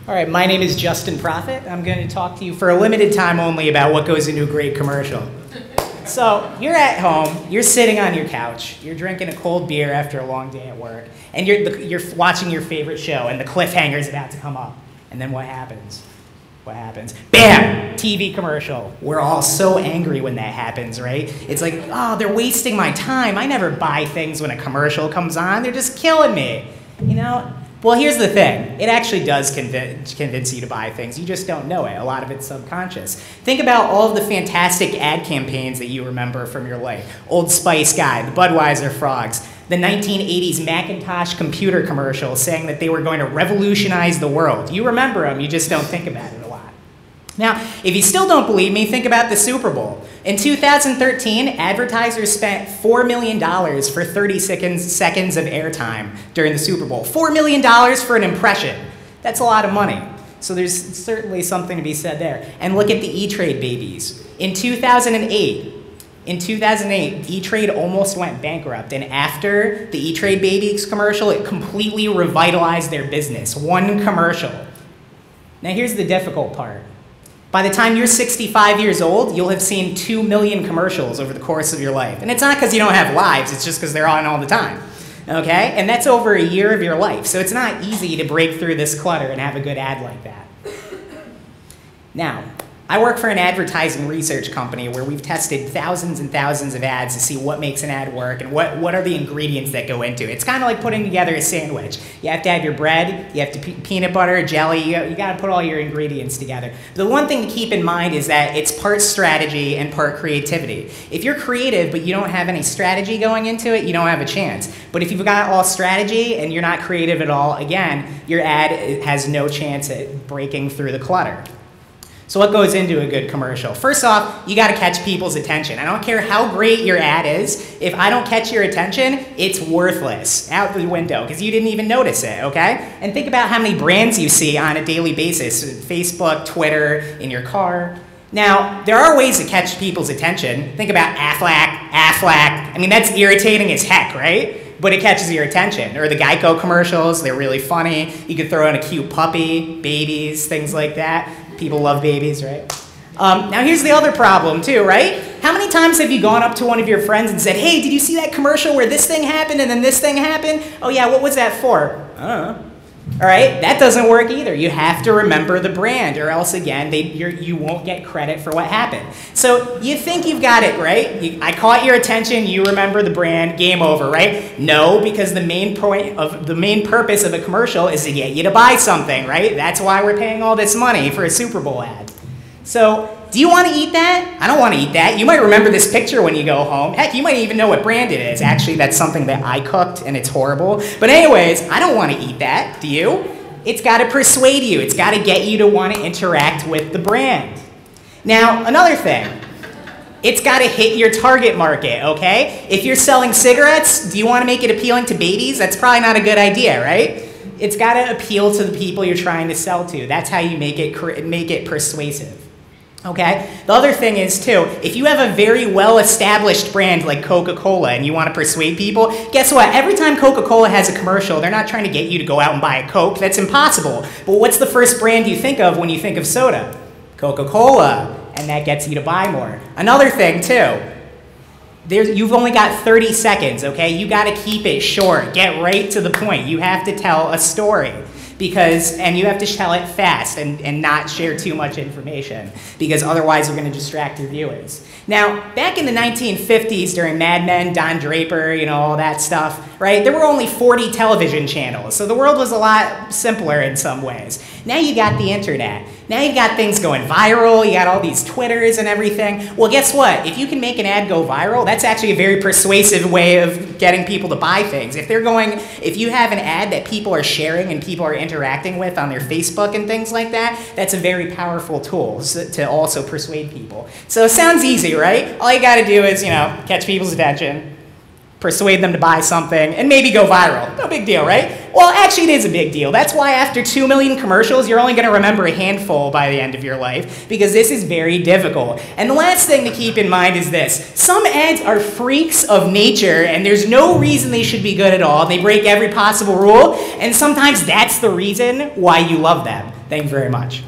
All right, my name is Justin Proffitt. I'm going to talk to you for a limited time only about what goes into a great commercial. So you're at home, you're sitting on your couch, you're drinking a cold beer after a long day at work, and you're watching your favorite show, and the cliffhanger is about to come up. And then what happens? What happens? Bam! TV commercial. We're all so angry when that happens, right? It's like, oh, they're wasting my time. I never buy things when a commercial comes on. They're just killing me, you know? Well, here's the thing. It actually does convince you to buy things. You just don't know it. A lot of it's subconscious. Think about all of the fantastic ad campaigns that you remember from your life. Old Spice Guy, the Budweiser Frogs, the 1980s Macintosh computer commercial saying that they were going to revolutionize the world. You remember them, you just don't think about it a lot. Now, if you still don't believe me, think about the Super Bowl. In 2013, advertisers spent $4 million for 30 seconds of airtime during the Super Bowl. $4 million for an impression. That's a lot of money. So there's certainly something to be said there. And look at the E-Trade babies. In 2008, E-Trade almost went bankrupt. And after the E-Trade babies commercial, it completely revitalized their business. One commercial. Now here's the difficult part. By the time you're 65 years old, you'll have seen 2 million commercials over the course of your life. And it's not because you don't have lives, it's just because they're on all the time. Okay? And that's over a year of your life. So it's not easy to break through this clutter and have a good ad like that. Now, I work for an advertising research company where we've tested thousands and thousands of ads to see what makes an ad work and what are the ingredients that go into it. It's kind of like putting together a sandwich. You have to have your bread, you have to peanut butter, jelly, you got to put all your ingredients together. The one thing to keep in mind is that it's part strategy and part creativity. If you're creative but you don't have any strategy going into it, you don't have a chance. But if you've got all strategy and you're not creative at all, again, your ad has no chance at breaking through the clutter. So what goes into a good commercial? First off, you got to catch people's attention. I don't care how great your ad is. If I don't catch your attention, it's worthless, out the window, because you didn't even notice it, okay? And think about how many brands you see on a daily basis, Facebook, Twitter, in your car. Now, there are ways to catch people's attention. Think about Aflac. I mean, that's irritating as heck, right? But it catches your attention. Or the Geico commercials, they're really funny. You could throw in a cute puppy, babies, things like that. People love babies, right? Now here's the other problem too, right? How many times have you gone up to one of your friends and said, hey, did you see that commercial where this thing happened and then this thing happened? Oh yeah, what was that for? I don't know. All right, that doesn't work either. You have to remember the brand or else again, you won't get credit for what happened. So you think you've got it, right? I caught your attention, you remember the brand, game over, right? No, because the main purpose of a commercial is to get you to buy something, right? That's why we're paying all this money for a Super Bowl ad. So, do you want to eat that? I don't want to eat that. You might remember this picture when you go home. Heck, you might even know what brand it is. Actually, that's something that I cooked, and it's horrible. But anyways, I don't want to eat that. Do you? It's got to persuade you. It's got to get you to want to interact with the brand. Now, another thing. It's got to hit your target market, okay? If you're selling cigarettes, do you want to make it appealing to babies? That's probably not a good idea, right? It's got to appeal to the people you're trying to sell to. That's how you make it persuasive. Okay? The other thing is, too, if you have a very well-established brand like Coca-Cola and you want to persuade people, guess what? Every time Coca-Cola has a commercial, they're not trying to get you to go out and buy a Coke. That's impossible. But what's the first brand you think of when you think of soda? Coca-Cola. And that gets you to buy more. Another thing, too, you've only got 30 seconds, okay? You got to keep it short. Get right to the point. You have to tell a story. And you have to tell it fast and not share too much information because otherwise you're going to distract your viewers. Now, back in the 1950s during Mad Men, Don Draper, you know, all that stuff, right? There were only 40 television channels, so the world was a lot simpler in some ways. Now you got the internet. Now you got things going viral, you got all these Twitters and everything. Well, guess what? If you can make an ad go viral, that's actually a very persuasive way of getting people to buy things. If you have an ad that people are sharing and people are interacting with on their Facebook and things like that, that's a very powerful tool to also persuade people. So it sounds easy, right? All you gotta do is, you know, catch people's attention, persuade them to buy something, and maybe go viral. No big deal, right? Well, actually, it is a big deal. That's why after 2 million commercials, you're only going to remember a handful by the end of your life, because this is very difficult. And the last thing to keep in mind is this. Some ads are freaks of nature, and there's no reason they should be good at all. They break every possible rule, and sometimes that's the reason why you love them. Thank you very much.